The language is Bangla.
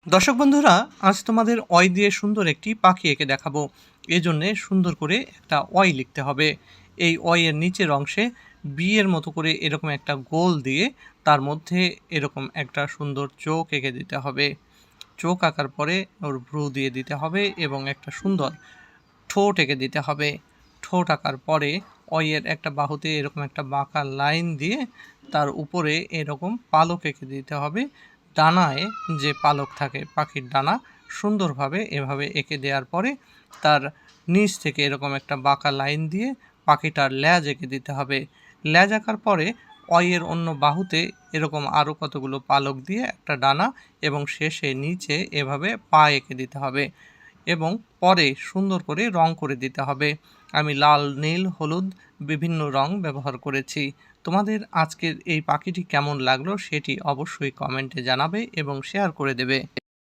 দর্শক বন্ধুরা, আজ তোমাদের অয় দিয়ে সুন্দর একটি পাখি এঁকে দেখাবো। এজন্যে সুন্দর করে একটা অয় লিখতে হবে। এই অয়ের নিচের অংশে এর মতো করে এরকম একটা গোল দিয়ে তার মধ্যে এরকম একটা সুন্দর চোখ এঁকে দিতে হবে। চোখ আঁকার পরে ওর ভ্রু দিয়ে দিতে হবে এবং একটা সুন্দর ঠোঁট এঁকে দিতে হবে। ঠোঁট আঁকার পরে অয়ের একটা বাহুতে এরকম একটা বাঁকা লাইন দিয়ে তার উপরে এরকম পালক এঁকে দিতে হবে। ডানায় যে পালক থাকে পাখির ডানা সুন্দরভাবে এভাবে এঁকে দেওয়ার পরে তার নিচ থেকে এরকম একটা বাঁকা লাইন দিয়ে পাখিটার ল্যাজ এঁকে দিতে হবে। ল্যাজ আঁকার পরে অয়ের অন্য বাহুতে এরকম আরও কতগুলো পালক দিয়ে একটা ডানা এবং শেষে নিচে এভাবে পা এঁকে দিতে হবে এবং পরে সুন্দর করে রং করে দিতে হবে। আমি লাল, নীল, হলুদ বিভিন্ন রং ব্যবহার করেছি। তোমাদের আজকের এই পাখিটি কেমন লাগলো সেটি অবশ্যই কমেন্টে জানাবে এবং শেয়ার করে দেবে।